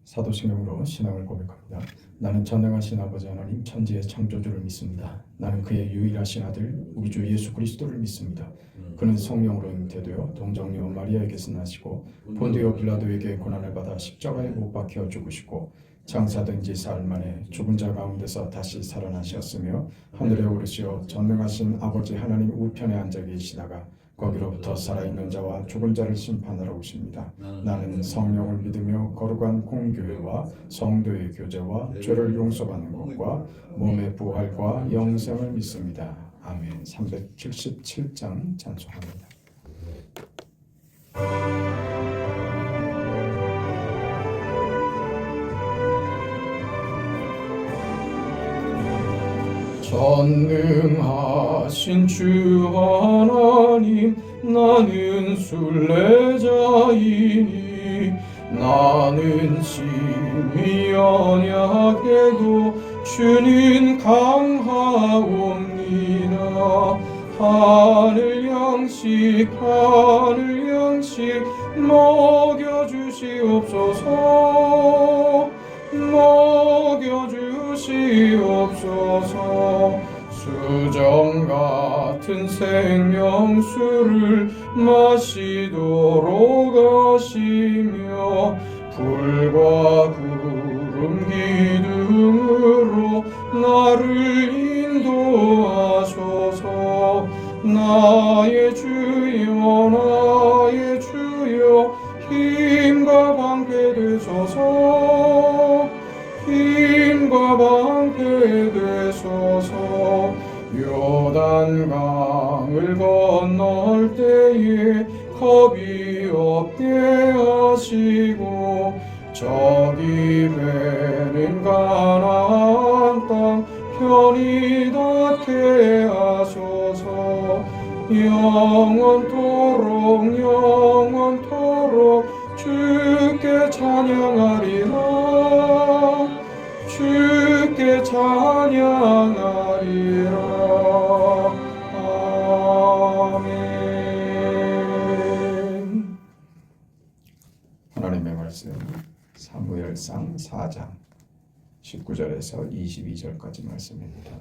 사도신경으로 신앙을 고백합니다. 나는 전능하신 아버지 하나님 천지의 창조주를 믿습니다. 나는 그의 유일하신 아들 우리 주 예수 그리스도를 믿습니다. 그는 성령으로 잉태되어 동정녀 마리아에게서 나시고 본디오 빌라도에게 고난을 받아 십자가에 못 박혀 죽으시고 장사된 지 사흘 만에 죽은 자 가운데서 다시 살아나셨으며 하늘에 오르시어 전능하신 아버지 하나님 우편에 앉아 계시다가 거기로부터 살아있는 자와 죽은 자를 심판하러 오십니다. 나는 성령을 믿으며 거룩한 공교회와 성도의 교제와 죄를 용서받는 것과 몸의 부활과 영생을 믿습니다. 아멘. 377장 찬송합니다. 전능하신 주 하나님, 나는 순례자이니 나는 심히 연약해도 주는 강하옵니다. 하늘 양식 먹여주시옵소서. 수정 같은 생명수를 마시도록 하시며 불과 구름 기둥으로 나를 인도하소서. 나의 주여 힘과 방패 되소서. 요단강을 건널 때에 겁이 없게 하시고 저기 배는 가나안 땅 편히 닿게 하소서. 영원토록 주께 찬양하리라. 아멘. 하나님의 말씀 사무엘상 4장 19절에서 22절까지 말씀입니다.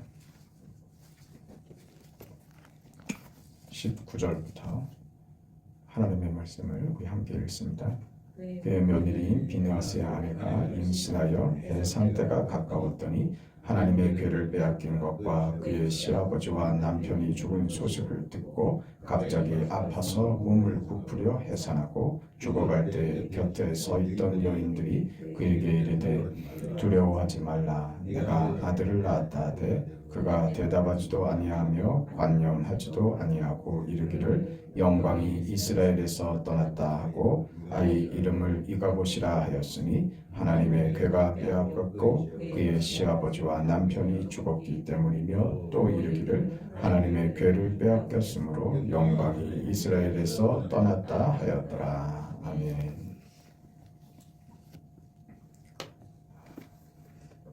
19절부터 하나님의 말씀을 우리 함께 읽습니다. 그의 며느리인 비느하스의 아내가 임신하여 해산 때가 가까웠더니 하나님의 괴를 빼앗긴 것과 그의 시아버지와 남편이 죽은 소식을 듣고 갑자기 아파서 몸을 부풀려 해산하고 죽어갈 때 곁에 서 있던 여인들이 그에게 이르되 두려워하지 말라, 내가 아들을 낳았다 하되 그가 대답하지도 아니하며 관념하지도 아니하고 이르기를 영광이 이스라엘에서 떠났다 하고 아이 이름을 이가봇이라 하였으니 하나님의 괴가 빼앗겼고 그의 시아버지와 남편이 죽었기 때문이며 또 이르기를 하나님의 괴를 빼앗겼으므로 영광이 이스라엘에서 떠났다 하였더라. 아멘.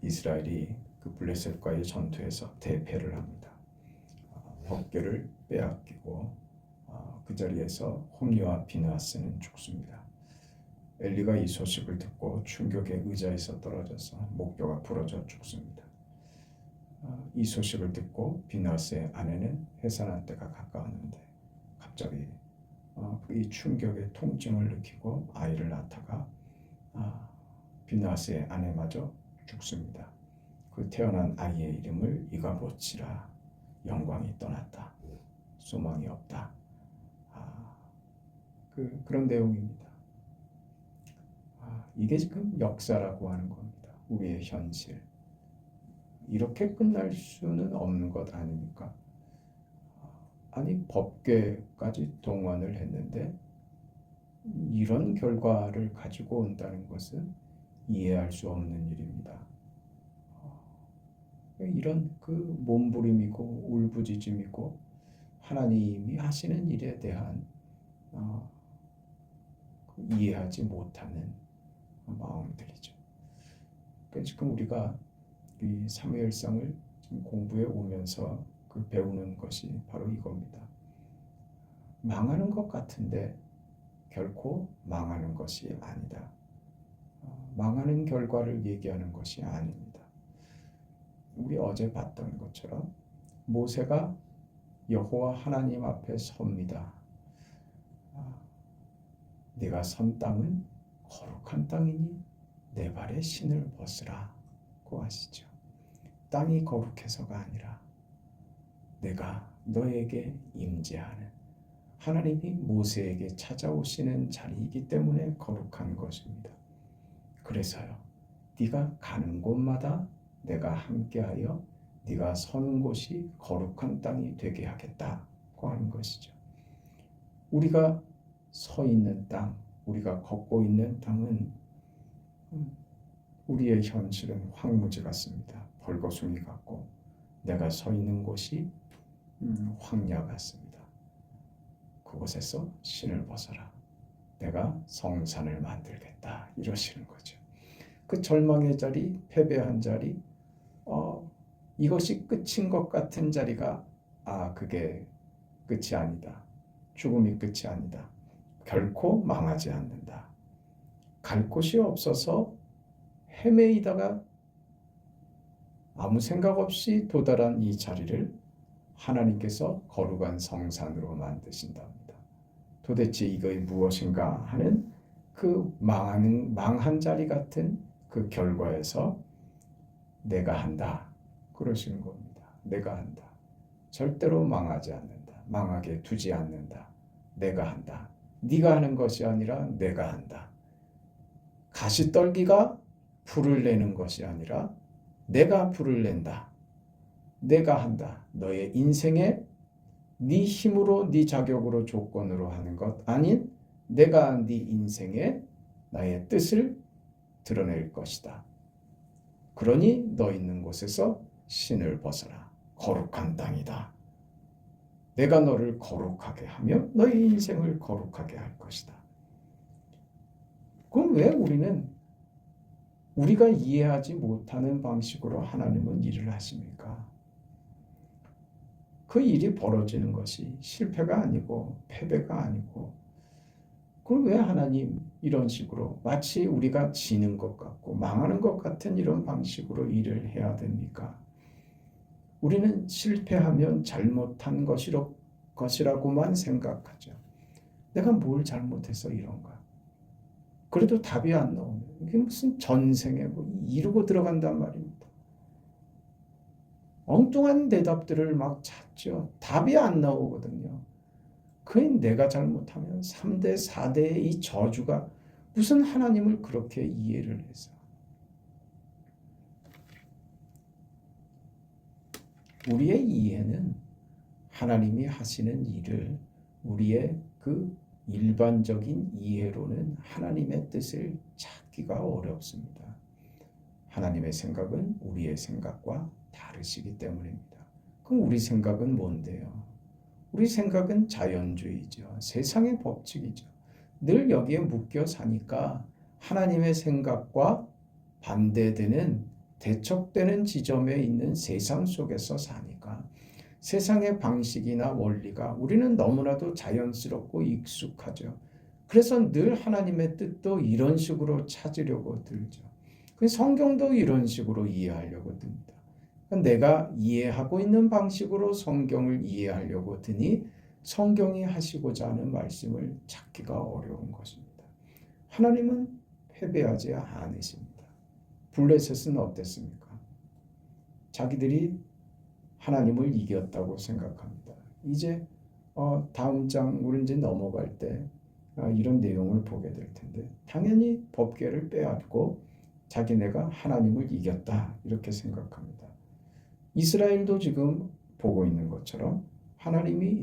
이스라엘이 그 블레셋과의 전투에서 대패를 합니다. 법궤를 빼앗기고 그 자리에서 홈리와 비느하스는 죽습니다. 엘리가 이 소식을 듣고 충격의 의자에서 떨어져서 목뼈가 부러져 죽습니다. 이 소식을 듣고 비느하스의 아내는 해산할 때가 가까웠는데 갑자기 이 충격의 통증을 느끼고 아이를 낳다가 비느하스의 아내마저 죽습니다. 그 태어난 아이의 이름을 이가봇이라. 영광이 떠났다, 소망이 없다. 그런 내용입니다. 이게 지금 역사라고 하는 겁니다. 우리의 현실. 이렇게 끝날 수는 없는 것 아닙니까? 아니, 법궤까지 동원을 했는데 이런 결과를 가지고 온다는 것은 이해할 수 없는 일입니다. 이런 그 몸부림이고 울부짖음이고 하나님이 하시는 일에 대한 이해하지 못하는 마음들이죠. 그러니까 지금 우리가 이 사무엘상을 지금 공부해 오면서 그 배우는 것이 바로 이겁니다. 망하는 것 같은데 결코 망하는 것이 아니다. 망하는 결과를 얘기하는 것이 아닙니다. 우리 어제 봤던 것처럼 모세가 여호와 하나님 앞에 섭니다. 네가 선 땅은 거룩한 땅이니 내 발에 신을 벗으라고 하시죠. 땅이 거룩해서가 아니라 내가 너에게 임재하는 하나님이 모세에게 찾아오시는 자리이기 때문에 거룩한 것입니다. 그래서요, 네가 가는 곳마다 내가 함께하여 네가 서는 곳이 거룩한 땅이 되게 하겠다고 하는 것이죠. 우리가 서 있는 땅, 우리가 걷고 있는 땅은 우리의 현실은 황무지 같습니다. 벌거숭이 같고 내가 서 있는 곳이 황야 같습니다. 그곳에서 신을 벗어라. 내가 성산을 만들겠다. 이러시는 거죠. 그 절망의 자리, 패배한 자리, 이것이 끝인 것 같은 자리가 그게 끝이 아니다. 죽음이 끝이 아니다. 결코 망하지 않는다. 갈 곳이 없어서 헤매이다가 아무 생각 없이 도달한 이 자리를 하나님께서 거룩한 성산으로 만드신답니다. 도대체 이것이 무엇인가 하는 그 망한 자리 같은 그 결과에서 내가 한다. 그러시는 겁니다. 내가 한다. 절대로 망하지 않는다. 망하게 두지 않는다. 내가 한다. 네가 하는 것이 아니라 내가 한다. 가시떨기가 불을 내는 것이 아니라 내가 불을 낸다. 내가 한다. 너의 인생에 네 힘으로 네 자격으로 조건으로 하는 것 아닌 내가 네 인생에 나의 뜻을 드러낼 것이다. 그러니 너 있는 곳에서 신을 벗어라. 거룩한 땅이다. 내가 너를 거룩하게 하며 너의 인생을 거룩하게 할 것이다. 그럼 왜 우리가 이해하지 못하는 방식으로 하나님은 일을 하십니까? 그 일이 벌어지는 것이 실패가 아니고 패배가 아니고 그럼 왜 하나님 이런 식으로 마치 우리가 지는 것 같고 망하는 것 같은 이런 방식으로 일을 해야 됩니까? 우리는 실패하면 잘못한 것이라고만 생각하죠. 내가 뭘 잘못해서 이런가? 그래도 답이 안 나오면 이게 무슨 전생에 이루고 들어간단 말입니다. 엉뚱한 대답들을 막 찾죠. 답이 안 나오거든요. 그인 내가 잘못하면 3대, 4대의 이 저주가 무슨 하나님을 그렇게 이해를 해서 우리의 이해는 하나님이 하시는 일을 우리의 그 일반적인 이해로는 하나님의 뜻을 찾기가 어렵습니다. 하나님의 생각은 우리의 생각과 다르시기 때문입니다. 그럼 우리 생각은 뭔데요? 우리 생각은 자연주의죠. 세상의 법칙이죠. 늘 여기에 묶여 사니까 하나님의 생각과 반대되는 대척되는 지점에 있는 세상 속에서 사니까 세상의 방식이나 원리가 우리는 너무나도 자연스럽고 익숙하죠. 그래서 늘 하나님의 뜻도 이런 식으로 찾으려고 들죠. 성경도 이런 식으로 이해하려고 듭니다. 내가 이해하고 있는 방식으로 성경을 이해하려고 드니 성경이 하시고자 하는 말씀을 찾기가 어려운 것입니다. 하나님은 패배하지 않으십니다. 블레셋은 어땠습니까? 자기들이 하나님을 이겼다고 생각합니다. 이제 다음 장 우리 이제 넘어갈 때 이런 내용을 보게 될 텐데 당연히 법궤를 빼앗고 자기네가 하나님을 이겼다 이렇게 생각합니다. 이스라엘도 지금 보고 있는 것처럼 하나님이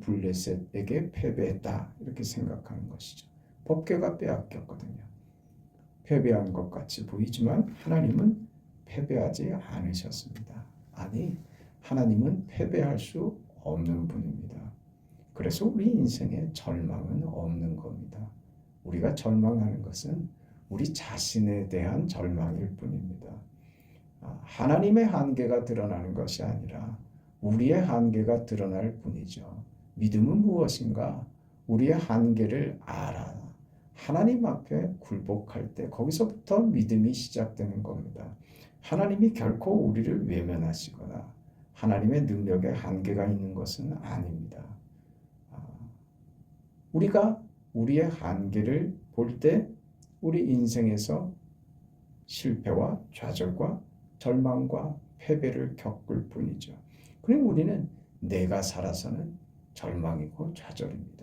블레셋에게 패배했다 이렇게 생각하는 것이죠. 법궤가 빼앗겼거든요. 패배한 것 같이 보이지만 하나님은 패배하지 않으셨습니다. 아니, 하나님은 패배할 수 없는 분입니다. 그래서 우리 인생에 절망은 없는 겁니다. 우리가 절망하는 것은 우리 자신에 대한 절망일 뿐입니다. 하나님의 한계가 드러나는 것이 아니라 우리의 한계가 드러날 뿐이죠. 믿음은 무엇인가? 우리의 한계를 알아 하나님 앞에 굴복할 때 거기서부터 믿음이 시작되는 겁니다. 하나님이 결코 우리를 외면하시거나 하나님의 능력에 한계가 있는 것은 아닙니다. 우리가 우리의 한계를 볼 때 우리 인생에서 실패와 좌절과 절망과 패배를 겪을 뿐이죠. 그리고 우리는 내가 살아서는 절망이고 좌절입니다.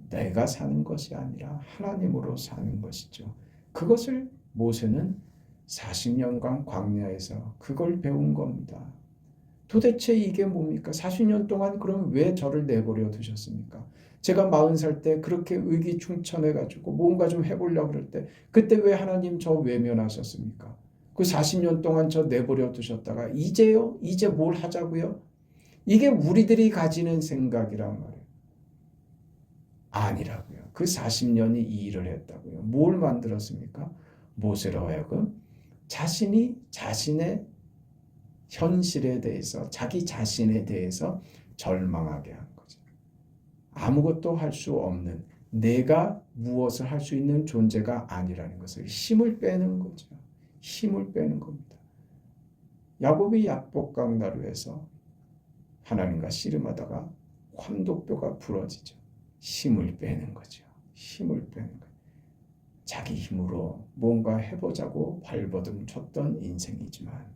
내가 사는 것이 아니라 하나님으로 사는 것이죠. 그것을 모세는 40년간 광야에서 그걸 배운 겁니다. 도대체 이게 뭡니까? 40년 동안 그럼 왜 저를 내버려 두셨습니까? 제가 40살 때 그렇게 의기충천해가지고 뭔가 좀 해보려고 그럴 때 그때 왜 하나님 저 외면하셨습니까? 그 40년 동안 저 내버려 두셨다가 이제요? 이제 뭘 하자고요? 이게 우리들이 가지는 생각이란 말이에요. 아니라고요. 그 40년이 이 일을 했다고요. 뭘 만들었습니까? 모세로 하여금 자신이 자신의 현실에 대해서 자기 자신에 대해서 절망하게 한 거죠. 아무것도 할 수 없는 내가 무엇을 할 수 있는 존재가 아니라는 것을 힘을 빼는 거죠. 힘을 빼는 겁니다. 야곱이 약복강 나루에서 하나님과 씨름하다가 환도뼈가 부러지죠. 힘을 빼는 거죠. 힘을 빼는 거예요. 자기 힘으로 뭔가 해보자고 발버둥 쳤던 인생이지만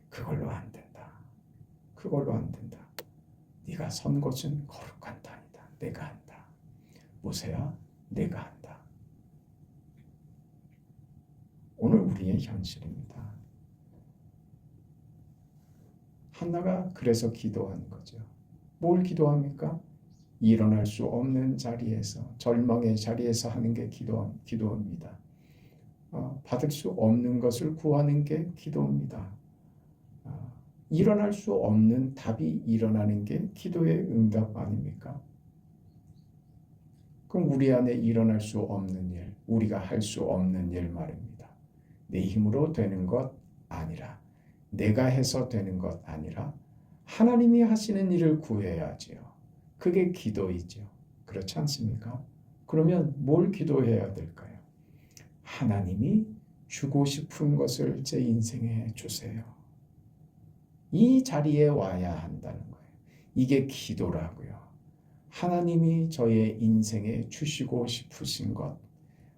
그걸로 안 된다. 그걸로 안 된다. 네가 선 곳은 거룩한 땅이다. 내가 한다. 모세야, 내가 한다. 오늘 우리의 현실입니다. 한나가 그래서 기도하는 거죠. 뭘 기도합니까? 일어날 수 없는 자리에서, 절망의 자리에서 하는 게 기도입니다. 받을 수 없는 것을 구하는 게 기도입니다. 일어날 수 없는 답이 일어나는 게 기도의 응답 아닙니까? 그럼 우리 안에 일어날 수 없는 일, 우리가 할 수 없는 일 말입니다. 내 힘으로 되는 것 아니라, 내가 해서 되는 것 아니라 하나님이 하시는 일을 구해야지요. 그게 기도이죠. 그렇지 않습니까? 그러면 뭘 기도해야 될까요? 하나님이 주고 싶은 것을 제 인생에 주세요. 이 자리에 와야 한다는 거예요. 이게 기도라고요. 하나님이 저의 인생에 주시고 싶으신 것,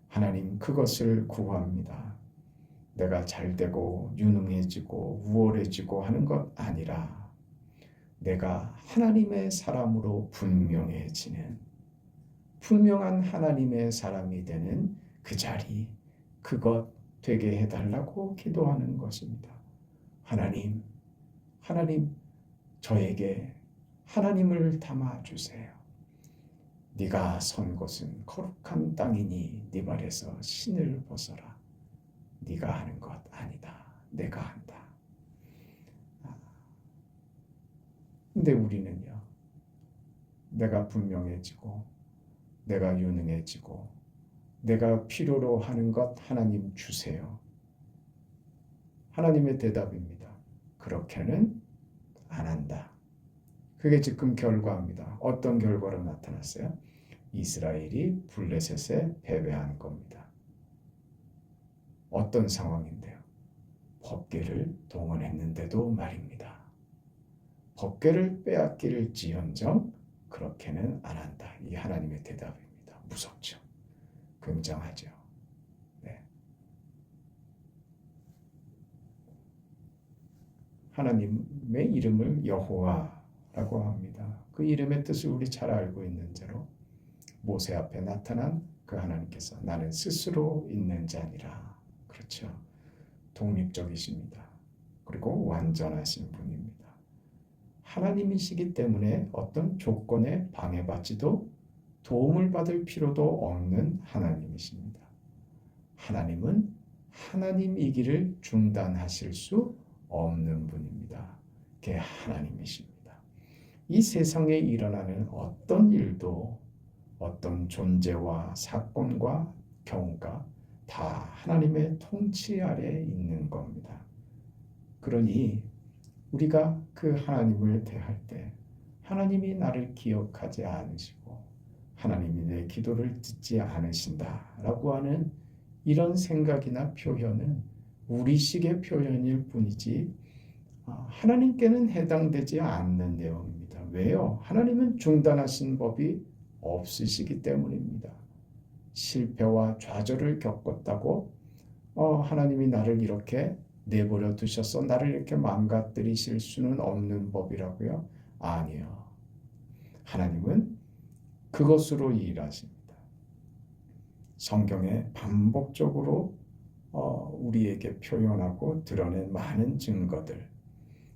하나님 그것을 구합니다. 내가 잘되고 유능해지고 우월해지고 하는 것 아니라 내가 하나님의 사람으로 분명해지는, 분명한 하나님의 사람이 되는 그 자리, 그것 되게 해달라고 기도하는 것입니다. 하나님, 저에게 하나님을 담아주세요. 네가 선 곳은 거룩한 땅이니 네 발에서 신을 벗어라. 네가 하는 것 아니다. 내가 한다. 근데 우리는요, 내가 분명해지고 내가 유능해지고 내가 필요로 하는 것 하나님 주세요. 하나님의 대답입니다. 그렇게는 안 한다. 그게 지금 결과입니다. 어떤 결과로 나타났어요? 이스라엘이 블레셋에 패배한 겁니다. 어떤 상황인데요? 법궤를 동원했는데도 말입니다. 법궤를 빼앗길지언정 그렇게는 안 한다. 이 하나님의 대답입니다. 무섭죠? 굉장하죠? 네. 하나님의 이름을 여호와라고 합니다. 그 이름의 뜻을 우리 잘 알고 있는 대로 모세 앞에 나타난 그 하나님께서 나는 스스로 있는 자니라. 그렇죠? 독립적이십니다. 그리고 완전하신 분입니다. 하나님이시기 때문에 어떤 조건에 방해받지도 도움을 받을 필요도 없는 하나님이십니다. 하나님은 하나님이기를 중단하실 수 없는 분입니다. 그게 하나님이십니다. 이 세상에 일어나는 어떤 일도 어떤 존재와 사건과 경우가 다 하나님의 통치 아래에 있는 겁니다. 그러니 우리가 그 하나님을 대할 때 하나님이 나를 기억하지 않으시고 하나님이 내 기도를 듣지 않으신다라고 하는 이런 생각이나 표현은 우리식의 표현일 뿐이지 하나님께는 해당되지 않는 내용입니다. 왜요? 하나님은 중단하신 법이 없으시기 때문입니다. 실패와 좌절을 겪었다고 하나님이 나를 이렇게 내버려 두셔서 나를 이렇게 망가뜨리실 수는 없는 법이라고요? 아니요. 하나님은 그것으로 일하십니다. 성경에 반복적으로 우리에게 표현하고 드러낸 많은 증거들,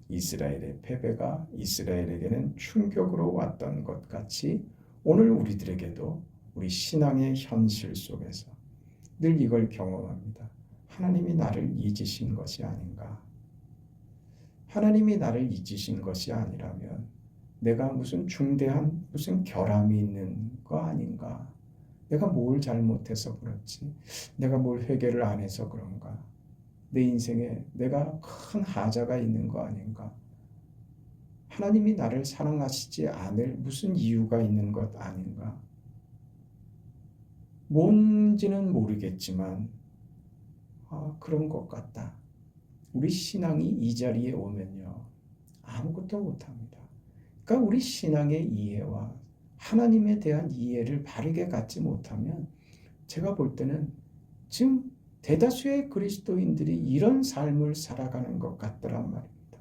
이스라엘의 패배가 이스라엘에게는 충격으로 왔던 것 같이 오늘 우리들에게도 우리 신앙의 현실 속에서 늘 이걸 경험합니다. 하나님이 나를 잊으신 것이 아닌가? 하나님이 나를 잊으신 것이 아니라면 내가 무슨 중대한 무슨 결함이 있는 거 아닌가? 내가 뭘 잘못해서 그렇지? 내가 뭘 회개를 안 해서 그런가? 내 인생에 내가 큰 하자가 있는 거 아닌가? 하나님이 나를 사랑하시지 않을 무슨 이유가 있는 것 아닌가? 뭔지는 모르겠지만 그런 것 같다. 우리 신앙이 이 자리에 오면요. 아무것도 못합니다. 그러니까 우리 신앙의 이해와 하나님에 대한 이해를 바르게 갖지 못하면 제가 볼 때는 지금 대다수의 그리스도인들이 이런 삶을 살아가는 것 같더란 말입니다.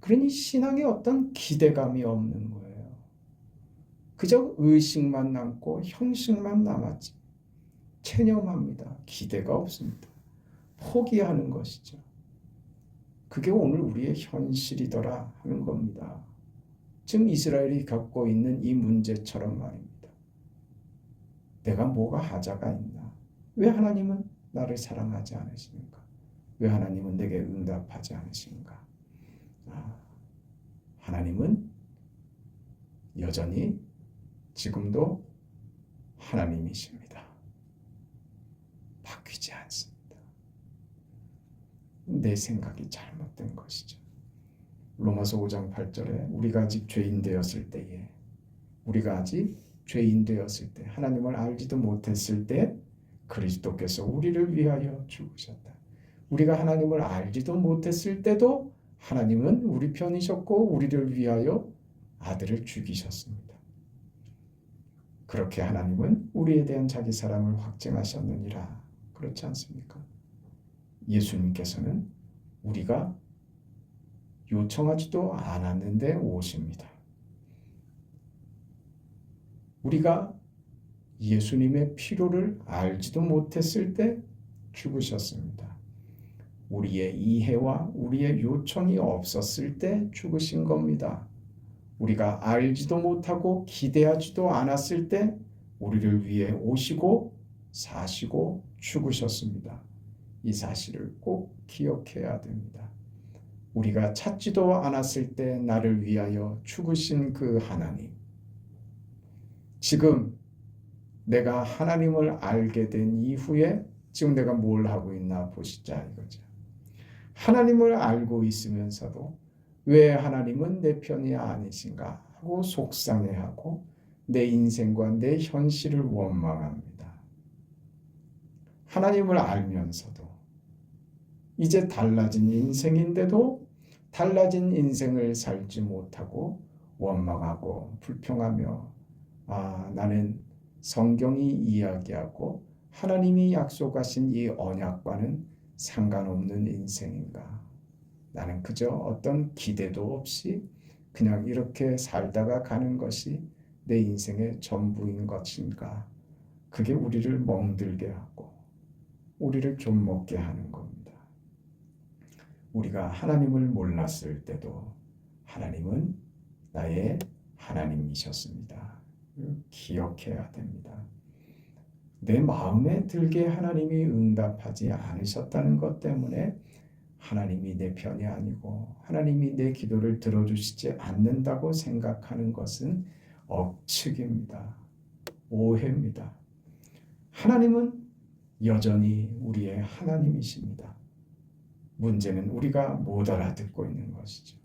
그러니 신앙에 어떤 기대감이 없는 거예요. 그저 의식만 남고 형식만 남았지. 체념합니다. 기대가 없습니다. 포기하는 것이죠. 그게 오늘 우리의 현실이더라 하는 겁니다. 지금 이스라엘이 겪고 있는 이 문제처럼 말입니다. 내가 뭐가 하자가 있나? 왜 하나님은 나를 사랑하지 않으십니까? 왜 하나님은 내게 응답하지 않으신가? 하나님은 여전히 지금도 하나님이십니다. 바뀌지 않습니다. 내 생각이 잘못된 것이죠. 로마서 5장 8절에 우리가 아직 죄인 되었을 때에 하나님을 알지도 못했을 때 그리스도께서 우리를 위하여 죽으셨다. 우리가 하나님을 알지도 못했을 때도 하나님은 우리 편이셨고 우리를 위하여 아들을 죽이셨습니다. 그렇게 하나님은 우리에 대한 자기 사랑을 확증하셨느니라. 그렇지 않습니까? 예수님께서는 우리가 요청하지도 않았는데 오십니다. 우리가 예수님의 필요를 알지도 못했을 때 죽으셨습니다. 우리의 이해와 우리의 요청이 없었을 때 죽으신 겁니다. 우리가 알지도 못하고 기대하지도 않았을 때 우리를 위해 오시고 사시고 죽으셨습니다. 이 사실을 꼭 기억해야 됩니다. 우리가 찾지도 않았을 때 나를 위하여 죽으신 그 하나님. 지금 내가 하나님을 알게 된 이후에 지금 내가 뭘 하고 있나 보시자 이거죠. 하나님을 알고 있으면서도 왜 하나님은 내 편이 아니신가 하고 속상해하고 내 인생과 내 현실을 원망합니다. 하나님을 알면서도 이제 달라진 인생인데도 달라진 인생을 살지 못하고 원망하고 불평하며 나는 성경이 이야기하고 하나님이 약속하신 이 언약과는 상관없는 인생인가? 나는 그저 어떤 기대도 없이 그냥 이렇게 살다가 가는 것이 내 인생의 전부인 것인가? 그게 우리를 멍들게 하고 우리를 좀 먹게 하는 겁니다. 우리가 하나님을 몰랐을 때도 하나님은 나의 하나님이셨습니다. 기억해야 됩니다. 내 마음에 들게 하나님이 응답하지 않으셨다는 것 때문에 하나님이 내 편이 아니고 하나님이 내 기도를 들어주시지 않는다고 생각하는 것은 억측입니다. 오해입니다. 하나님은 여전히 우리의 하나님이십니다. 문제는 우리가 못 알아듣고 있는 것이죠.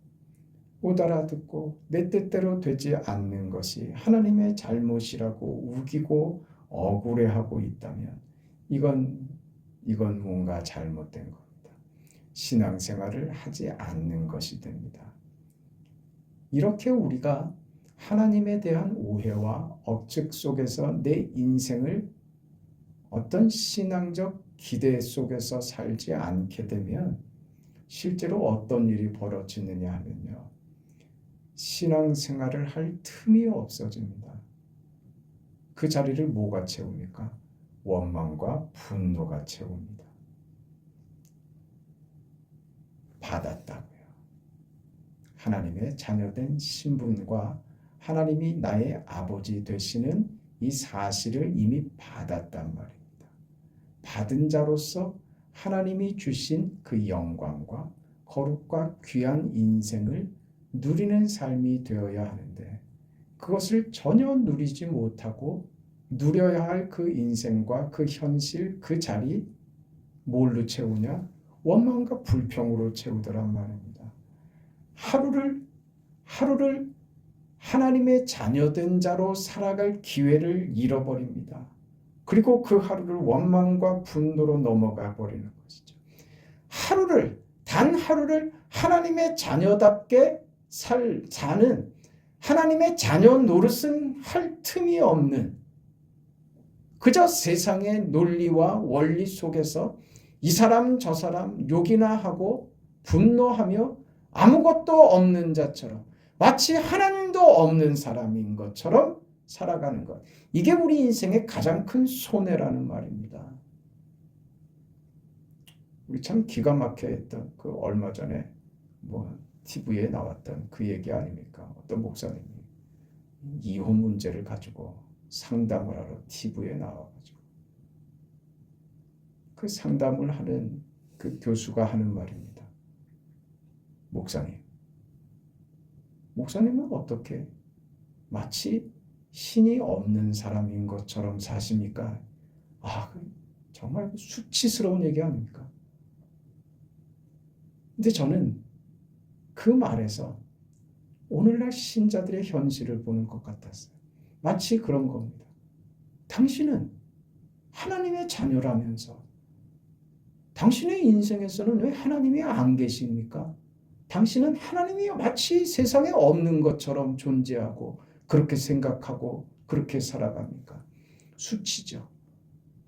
못 알아듣고 내 뜻대로 되지 않는 것이 하나님의 잘못이라고 우기고 억울해하고 있다면 이건 뭔가 잘못된 겁니다. 신앙생활을 하지 않는 것이 됩니다. 이렇게 우리가 하나님에 대한 오해와 억측 속에서 내 인생을 어떤 신앙적 기대 속에서 살지 않게 되면 실제로 어떤 일이 벌어지느냐 하면요. 신앙생활을 할 틈이 없어집니다. 그 자리를 뭐가 채웁니까? 원망과 분노가 채웁니다. 받았다고요. 하나님의 자녀된 신분과 하나님이 나의 아버지 되시는 이 사실을 이미 받았단 말입니다. 받은 자로서 하나님이 주신 그 영광과 거룩과 귀한 인생을 누리는 삶이 되어야 하는데 그것을 전혀 누리지 못하고 누려야 할 그 인생과 그 현실, 그 자리 뭘로 채우냐? 원망과 불평으로 채우더란 말입니다. 하루를 하나님의 자녀된 자로 살아갈 기회를 잃어버립니다. 그리고 그 하루를 원망과 분노로 넘어가 버리는 것이죠. 단 하루를 하나님의 자녀답게 사는 하나님의 자녀 노릇은 할 틈이 없는 그저 세상의 논리와 원리 속에서 이 사람 저 사람 욕이나 하고 분노하며 아무것도 없는 자처럼 마치 하나님도 없는 사람인 것처럼 살아가는 것. 이게 우리 인생의 가장 큰 손해라는 말입니다. 우리 참 기가 막혀 했던 그 얼마 전에 TV에 나왔던 그 얘기 아닙니까? 어떤 목사님이 이혼 문제를 가지고 상담을 하러 TV에 나와가지고 그 상담을 하는 그 교수가 하는 말입니다. 목사님은 어떻게 마치 신이 없는 사람인 것처럼 사십니까? 정말 수치스러운 얘기 아닙니까? 근데 저는 그 말에서 오늘날 신자들의 현실을 보는 것 같았어요. 마치 그런 겁니다. 당신은 하나님의 자녀라면서 당신의 인생에서는 왜 하나님이 안 계십니까? 당신은 하나님이 마치 세상에 없는 것처럼 존재하고 그렇게 생각하고 그렇게 살아갑니까? 수치죠.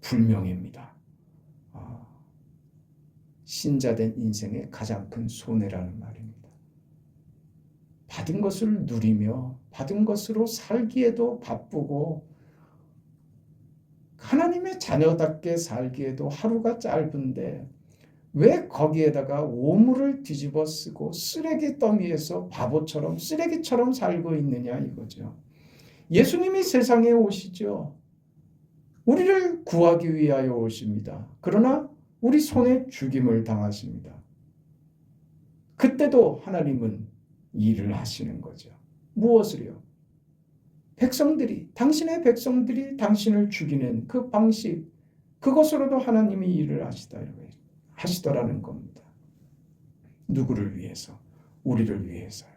불명예입니다. 신자된 인생의 가장 큰 손해라는 말입니다. 받은 것을 누리며 받은 것으로 살기에도 바쁘고 하나님의 자녀답게 살기에도 하루가 짧은데 왜 거기에다가 오물을 뒤집어 쓰고 쓰레기 더미에서 바보처럼 쓰레기처럼 살고 있느냐 이거죠. 예수님이 세상에 오시죠. 우리를 구하기 위하여 오십니다. 그러나 우리 손에 죽임을 당하십니다. 그때도 하나님은 일을 하시는 거죠. 무엇을요? 당신의 백성들이 당신을 죽이는 그 방식, 그것으로도 하나님이 일을 하시더라는 겁니다. 누구를 위해서? 우리를 위해서요.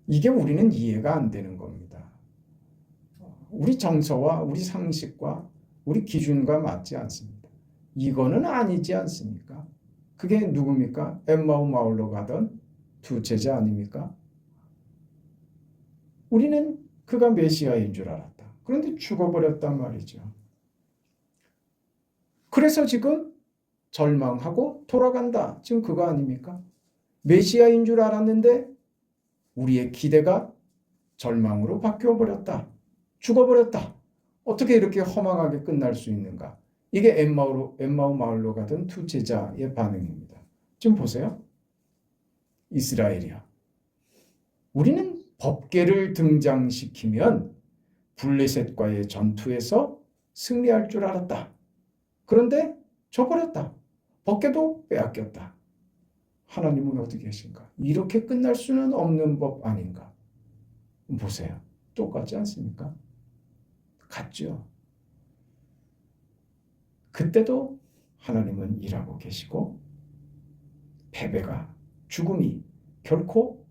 이게 우리는 이해가 안 되는 겁니다. 우리 정서와 우리 상식과 우리 기준과 맞지 않습니다. 이거는 아니지 않습니까? 그게 누굽니까? 엠마오 마을로 가던 두 제자 아닙니까? 우리는 그가 메시아인 줄 알았다. 그런데 죽어버렸단 말이죠. 그래서 지금 절망하고 돌아간다. 지금 그거 아닙니까? 메시아인 줄 알았는데 우리의 기대가 절망으로 바뀌어버렸다. 죽어버렸다. 어떻게 이렇게 허망하게 끝날 수 있는가? 이게 엠마오 마을로 가던 두 제자의 반응입니다. 지금 보세요. 이스라엘이야. 우리는 법궤를 등장시키면 블레셋과의 전투에서 승리할 줄 알았다. 그런데 져버렸다. 법궤도 빼앗겼다. 하나님은 어떻게 계신가? 이렇게 끝날 수는 없는 법 아닌가? 보세요. 똑같지 않습니까? 같죠. 그때도 하나님은 일하고 계시고 패배가 죽음이 결코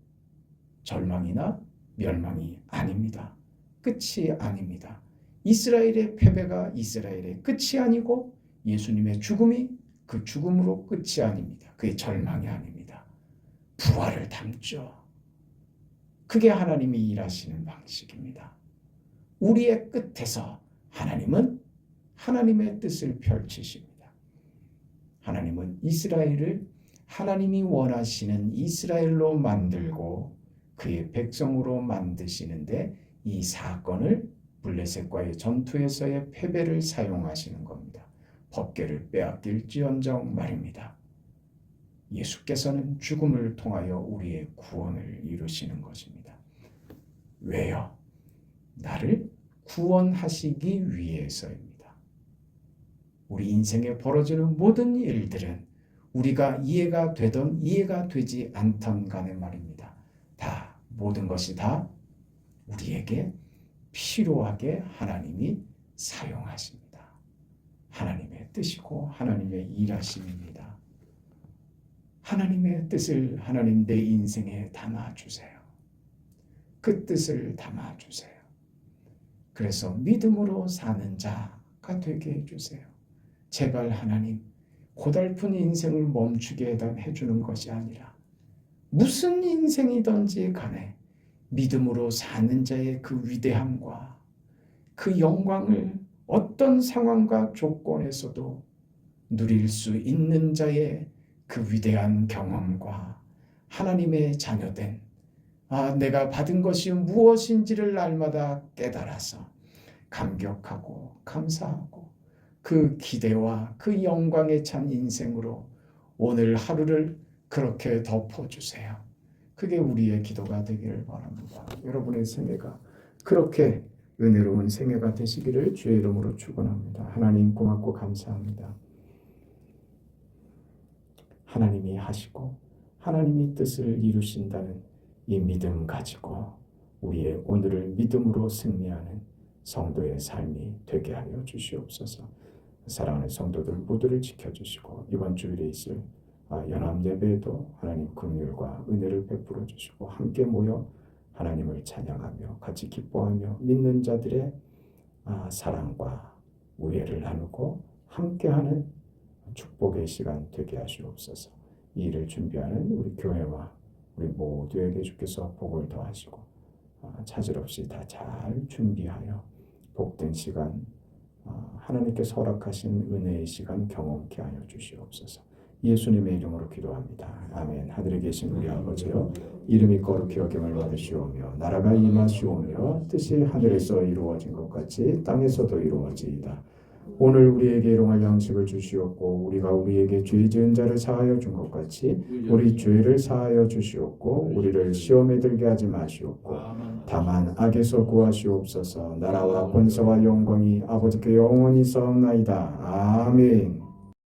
절망이나 멸망이 아닙니다. 끝이 아닙니다. 이스라엘의 패배가 이스라엘의 끝이 아니고 예수님의 죽음이 그 죽음으로 끝이 아닙니다. 그게 절망이 아닙니다. 부활을 담죠. 그게 하나님이 일하시는 방식입니다. 우리의 끝에서 하나님은 하나님의 뜻을 펼치십니다. 하나님은 이스라엘을 하나님이 원하시는 이스라엘로 만들고 그의 백성으로 만드시는데 이 사건을 블레셋과의 전투에서의 패배를 사용하시는 겁니다. 법궤를 빼앗길지언정 말입니다. 예수께서는 죽음을 통하여 우리의 구원을 이루시는 것입니다. 왜요? 나를 구원하시기 위해서입니다. 우리 인생에 벌어지는 모든 일들은 우리가 이해가 되던 이해가 되지 않던 간에 말입니다. 다 모든 것이 다 우리에게 필요하게 하나님이 사용하십니다. 하나님의 뜻이고 하나님의 일하심입니다. 하나님의 뜻을 하나님 내 인생에 담아주세요. 그 뜻을 담아주세요. 그래서 믿음으로 사는 자가 되게 해주세요. 제발 하나님, 고달픈 인생을 멈추게 해주는 것이 아니라 무슨 인생이든지 간에 믿음으로 사는 자의 그 위대함과 그 영광을 어떤 상황과 조건에서도 누릴 수 있는 자의 그 위대한 경험과 하나님의 자녀된 내가 받은 것이 무엇인지를 날마다 깨달아서 감격하고 감사하고 그 기대와 그 영광에 찬 인생으로 오늘 하루를 그렇게 덮어주세요. 그게 우리의 기도가 되기를 바랍니다. 여러분의 생애가 그렇게 은혜로운 생애가 되시기를 주의 이름으로 축원합니다. 하나님 고맙고 감사합니다. 하나님이 하시고 하나님이 뜻을 이루신다는 이 믿음 가지고 우리의 오늘을 믿음으로 승리하는 성도의 삶이 되게 하여 주시옵소서. 사랑하는 성도들 모두를 지켜주시고 이번 주일에 있을 연합 예배에도 하나님 긍휼과 은혜를 베풀어 주시고 함께 모여 하나님을 찬양하며 같이 기뻐하며 믿는 자들의 사랑과 우애를 나누고 함께하는 축복의 시간 되게 하시옵소서. 이 일을 준비하는 우리 교회와 우리 모두에게 주께서 복을 더하시고 차질 없이 다 잘 준비하여 복된 시간 하나님께서 허락하신 은혜의 시간 경험케 하여 주시옵소서. 예수님의 이름으로 기도합니다. 아멘. 하늘에 계신 우리 아버지여, 이름이 거룩히 여김을 받으시오며 나라가 임하시오며 뜻이 하늘에서 이루어진 것 같이 땅에서도 이루어지이다. 오늘 우리에게 일용할 양식을 주시옵고 우리가 우리에게 죄 지은 자를 사하여 준 것 같이 우리 죄를 사하여 주시옵고 우리를 시험에 들게 하지 마시옵고 다만 악에서 구하시옵소서. 나라와 권세와 영광이 아버지께 영원히 있사옵나이다. 아멘.